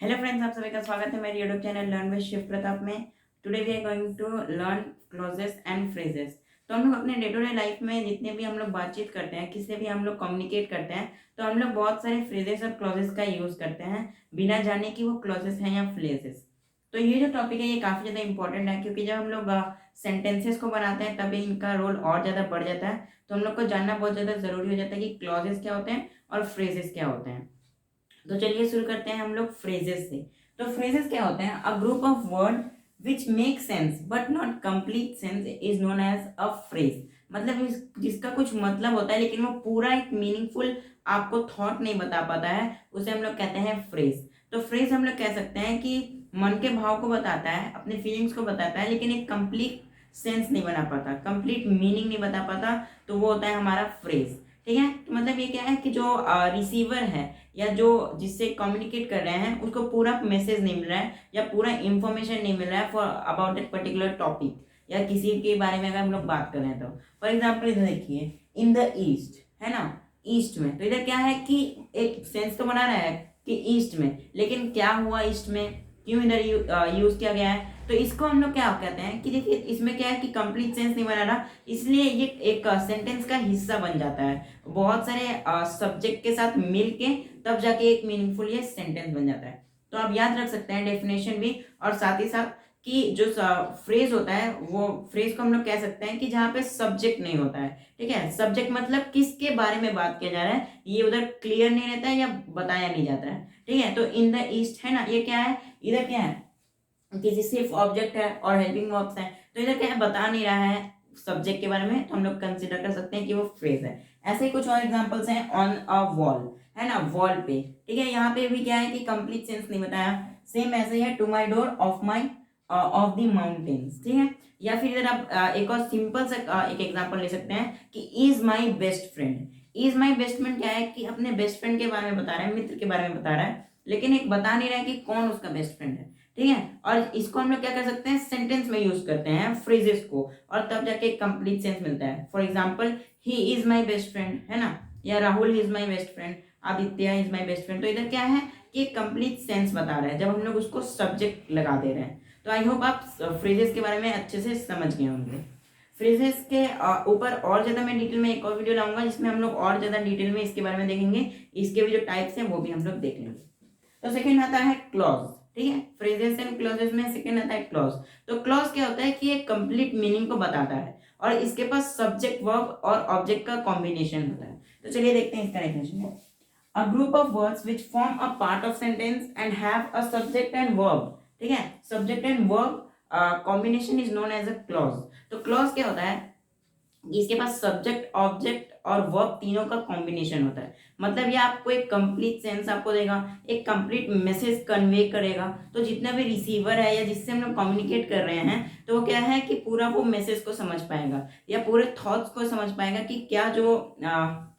Hello friends, आप सभी का स्वागत है मेरे YouTube channel learn with Shiv Pratap में। Today we are going to learn clauses and phrases. तो हम लोग अपने डे टू डे लाइफ में जितने भी हम लोग बातचीत करते हैं, किससे भी हम लोग कम्युनिकेट करते हैं, तो हम लोग बहुत सारे फ्रेजेस और क्लॉजेस का यूज़ करते हैं बिना जाने कि वो क्लॉजेस हैं या फ्रेजेस। तो ये जो टॉपिक है ये काफ़ी ज़्यादा इंपॉर्टेंट है, क्योंकि जब हम लोग सेंटेंसेस को बनाते हैं तभी इनका रोल और ज़्यादा बढ़ जाता है। तो हम लोग को जानना बहुत ज़्यादा ज़रूरी हो जाता है कि क्लॉजेस क्या होते हैं और फ्रेजेस क्या होते हैं। तो चलिए शुरू करते हैं हम लोग फ्रेजेस से। तो फ्रेजेस क्या होते हैं? A group of word which make sense but not complete sense is known as a phrase. मतलब जिसका कुछ मतलब होता है लेकिन वो पूरा एक मीनिंगफुल आपको थॉट नहीं बता पाता है, उसे हम लोग कहते हैं फ्रेज। तो फ्रेज हम लोग कह सकते हैं कि मन के भाव को बताता है, अपने फीलिंग्स को बताता है, लेकिन एक कंप्लीट सेंस नहीं बना पाता, कंप्लीट मीनिंग नहीं बता पाता, तो वो होता है हमारा फ्रेज। ठीक है, तो मतलब ये क्या है कि जो रिसीवर है या जो जिससे कम्युनिकेट कर रहे हैं उसको पूरा मैसेज नहीं मिल रहा है या पूरा इंफॉर्मेशन नहीं मिल रहा है for about that particular topic, या किसी के बारे में अगर हम लोग बात कर रहे हैं। तो फॉर एग्जाम्पल इधर देखिए, इन द ईस्ट है ना, ईस्ट में। तो इधर क्या है कि एक सेंस तो बना रहा है कि ईस्ट में, लेकिन क्या हुआ ईस्ट में, क्यों इधर यूज किया गया है, तो इसको हम लोग क्या कहते हैं कि देखिए इसमें क्या है कि कंप्लीट सेंस नहीं बना रहा, इसलिए ये एक सेंटेंस का हिस्सा बन जाता है बहुत सारे सब्जेक्ट के साथ मिलके, तब जाके एक मीनिंगफुल ये सेंटेंस बन जाता है। तो आप याद रख सकते हैं डेफिनेशन भी, और साथ ही साथ कि जो फ्रेज होता है वो फ्रेज को हम लोग कह सकते हैं कि जहाँ पे सब्जेक्ट नहीं होता है। ठीक है, सब्जेक्ट मतलब किसके बारे में बात किया जा रहा है ये उधर क्लियर नहीं रहता है या बताया नहीं जाता है। ठीक है, तो इन द ईस्ट है ना, ये क्या है, इधर क्या है, किसी सिर्फ ऑब्जेक्ट है और हेल्पिंग वर्ब्स है, तो इधर क्या है, बता नहीं रहा है सब्जेक्ट के बारे में, तो हम लोग कंसिडर कर सकते हैं कि वो फ्रेज है। ऐसे ही कुछ और एग्जांपल्स हैं, ऑन अ वॉल है ना, वॉल पे। ठीक है, यहाँ पे भी क्या है कि कंप्लीट सेंस नहीं बताया। सेम ऐसे ही है, to my door of my of the mountains. ठीक है, या फिर इधर आप एक और सिंपल सा एक एग्जांपल ले सकते हैं कि is my best friend. Is my best friend क्या है कि अपने बेस्ट फ्रेंड के बारे में बता रहा है, मित्र के बारे में बता रहा है, लेकिन एक बता नहीं रहा है कि कौन उसका बेस्ट फ्रेंड है। ठीक है, और इसको हम लोग क्या कर सकते हैं, सेंटेंस में यूज करते हैं फ्रेजेस को, और तब जाके एक कंप्लीट सेंस मिलता है। For example, he is my best friend है ना, या Rahul is my best friend, Aditya is my best friend. तो इधर क्या है कि कंप्लीट सेंस बता रहा है जब हम लोग उसको सब्जेक्ट लगा दे रहे हैं। तो आई होप आप फ्रेजेस के बारे में अच्छे से समझ गए होंगे। फ्रेजेस के ऊपर और ज्यादा मैं डिटेल में एक और वीडियो लाऊंगा जिसमें हम लोग और ज्यादा डिटेल में इसके बारे में देखेंगे, इसके भी जो टाइप्स हैं वो भी हम लोग देख लेंगे। तो सेकंड आता है क्लॉज। ठीक है, फ्रेजेस एंड क्लॉजेस में सेकंड आता है क्लॉज। तो क्लॉज क्या होता है कि ये कंप्लीट मीनिंग को बताता है और इसके पास सब्जेक्ट वर्ब और ऑब्जेक्ट का कॉम्बिनेशन होता है। तो चलिए देखते हैं इसका definition. A group of words which form a part of sentence and have a subject and verb. ठीक है, subject and verb combination is known as a clause. तो क्लॉज क्या होता है, इसके पास सब्जेक्ट ऑब्जेक्ट और वर्ब तीनों का कॉम्बिनेशन होता है। मतलब ये आपको एक कंप्लीट सेंस आपको देगा, एक कंप्लीट मैसेज कन्वे करेगा। तो जितना भी रिसीवर है या जिससे हम लोग कम्युनिकेट कर रहे हैं, तो वो क्या है कि पूरा वो मैसेज को समझ पाएगा या पूरे थॉट्स को समझ पाएगा कि क्या जो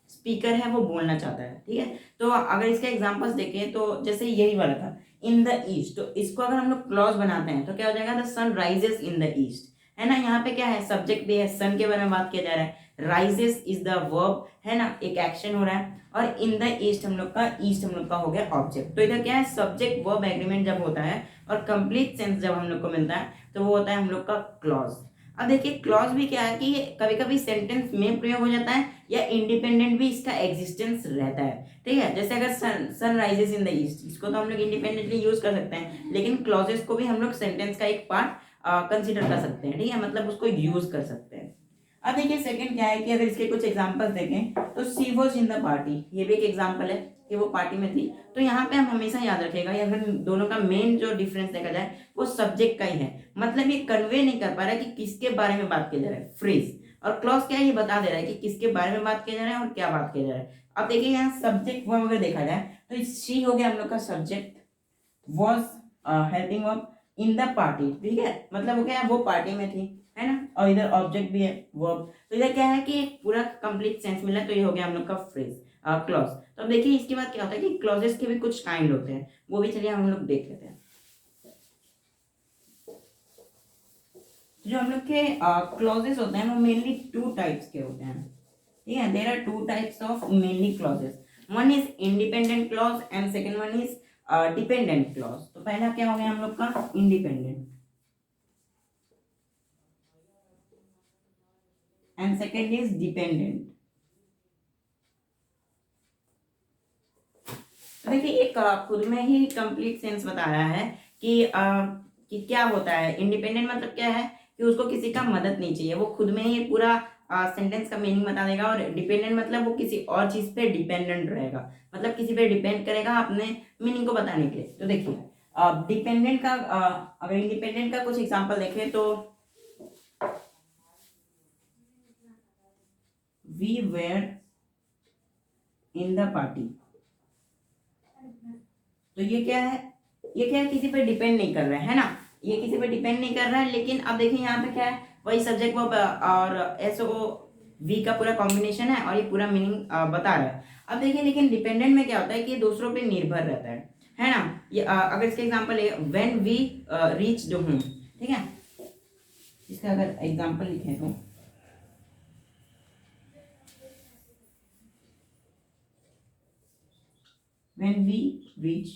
स्पीकर है वो बोलना चाहता है। ठीक है, तो अगर इसके एग्जांपल्स देखें तो जैसे यही वाला था, इन द ईस्ट, तो इसको अगर हम लोग क्लॉज बनाते हैं तो क्या हो जाएगा, the sun rises in the east है ना। यहाँ पे क्या है, सब्जेक्ट भी है, सन के बारे में बात किया जा रहा है, राइजेस इज द वर्ब है ना, एक एक्शन हो रहा है, और इन द ईस्ट हम लोग का, ईस्ट हम लोग का हो गया ऑब्जेक्ट। तो इधर क्या है, सब्जेक्ट वर्ब एग्रीमेंट जब होता है और कंप्लीट सेंस जब हम लोग को मिलता है तो वो होता है हम लोग का क्लॉज। अब देखिए क्लॉज भी क्या है कि कभी कभी सेंटेंस में प्रयोग हो जाता है या इंडिपेंडेंट भी इसका एग्जिस्टेंस रहता है। ठीक है, जैसे अगर sun rises in the east, इसको तो हम लोग इंडिपेंडेंटली यूज कर सकते हैं, लेकिन क्लॉजेस को भी हम लोग सेंटेंस का एक पार्ट कंसीडर कर सकते हैं। ठीक है, मतलब उसको यूज कर सकते हैं। अब देखिए सेकंड क्या है कि अगर इसके कुछ एग्जांपल्स देखें तो सी वॉज इन द पार्टी, ये भी एक एग्जांपल है कि वो पार्टी में थी। तो यहाँ पे हम हमेशा याद रखेगा, या अगर दोनों का मेन जो डिफरेंस देखा जाए वो सब्जेक्ट का ही है। मतलब ये कन्वे नहीं कर पा रहा है कि किसके बारे में बात किया जा रहा है, फ्रेज। और क्लॉज क्या है, ये बता दे रहा है कि किसके बारे में बात किया जा रहा है और क्या बात किया जा रहा है। अब देखिए यहाँ सब्जेक्ट वर्ब अगर देखा जाए तो शी हो गया हम लोग का subject, was helping verb, in the party. ठीक है, मतलब वो क्या है, वो पार्टी में थी है ना, और इधर ऑब्जेक्ट भी है वर्ब। तो इधर क्या है कि एक पूरा कंप्लीट सेंस मिला, तो ये हो गया हम लोग का फ्रेज क्लॉज। तो अब देखिए इसके बाद क्या होता है कि क्लॉजेस के भी कुछ काइंड होते हैं, वो भी चलिए हम लोग देख लेते हैं। जो हम लोग के क्लॉजेस होते हैं वो मेनली टू टाइप्स के होते हैं। ठीक है, there are two types of mainly clauses. One is independent clause and second one is dependent clause. तो पहला क्या हो गया हम लोग का independent, and second is dependent. तो देखिए एक खुद में ही कंप्लीट सेंस बता रहा है कि क्या होता है। इंडिपेंडेंट मतलब क्या है कि उसको किसी का मदद नहीं चाहिए, वो खुद में ही पूरा सेंटेंस का मीनिंग बता देगा। और डिपेंडेंट मतलब वो किसी और चीज पे डिपेंडेंट रहेगा, मतलब किसी पे डिपेंड करेगा अपने मीनिंग को बताने के लिए। तो देखिए डिपेंडेंट का अगर इंडिपेंडेंट का कुछ एग्जांपल देखें तो we were in the party. तो ये क्या है, ये क्या है, किसी पे डिपेंड नहीं कर रहा है ना, ये किसी पे डिपेंड नहीं कर रहा है। लेकिन अब देखिए यहाँ पे क्या है, वही सब्जेक्ट वर्ब और एस ओ वी का पूरा कॉम्बिनेशन है और ये पूरा मीनिंग बता रहा है। अब देखिए लेकिन डिपेंडेंट में क्या होता है कि ये दूसरों पे निर्भर रहता है ना। ये अगर इसका एग्जांपल है when we reach the home, ठीक है, इसका अगर एग्जांपल लिखें तो व्हेन वी रीच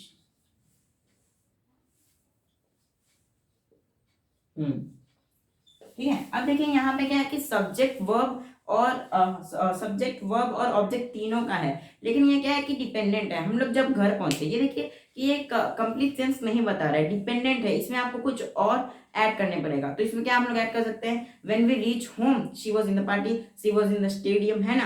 ठीक है। अब देखिए यहाँ पे क्या है कि सब्जेक्ट वर्ब और ऑब्जेक्ट तीनों का है, लेकिन ये क्या है कि डिपेंडेंट है। हम लोग जब घर पहुंचे, ये देखिए कि ये कंप्लीट सेंस नहीं बता रहा है, डिपेंडेंट है, इसमें आपको कुछ और ऐड करने पड़ेगा। तो इसमें क्या हम लोग ऐड कर सकते हैं, when we reach home she was in the party, she was in the stadium, है ना।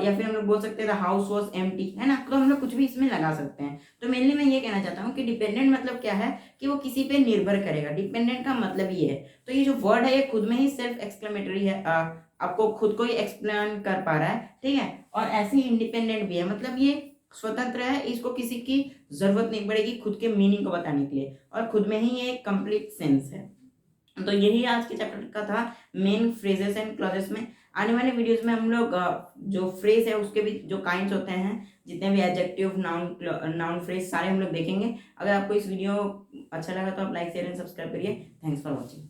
या फिर हम लोग बोल सकते हैं द हाउस वाज एम्प्टी, है ना। तो हम लोग कुछ भी इसमें लगा सकते हैं। तो मेनली मैं ये कहना चाहता हूँ कि डिपेंडेंट मतलब क्या है कि वो किसी पे निर्भर करेगा, डिपेंडेंट का मतलब ये है। तो ये जो वर्ड है ये खुद में ही सेल्फ एक्सक्लेमेटरी है, आपको खुद को ही एक्सप्लेन कर पा रहा है, ठीक है। और ऐसे ही इंडिपेंडेंट भी है, मतलब ये स्वतंत्र है, इसको किसी की जरूरत नहीं पड़ेगी खुद के मीनिंग को बताने के लिए, और खुद में ही ये कंप्लीट सेंस है। तो यही आज के चैप्टर का था, मेन फ्रेजेस एंड क्लॉजेस में। आने वाले वीडियोस में हम लोग जो फ्रेज है उसके भी जो काइंड्स होते हैं, जितने भी एडजेक्टिव, नाउन फ्रेज सारे हम लोग देखेंगे। अगर आपको इस वीडियो अच्छा लगा तो आप लाइक शेयर एंड सब्सक्राइब करिए। Thanks for watching.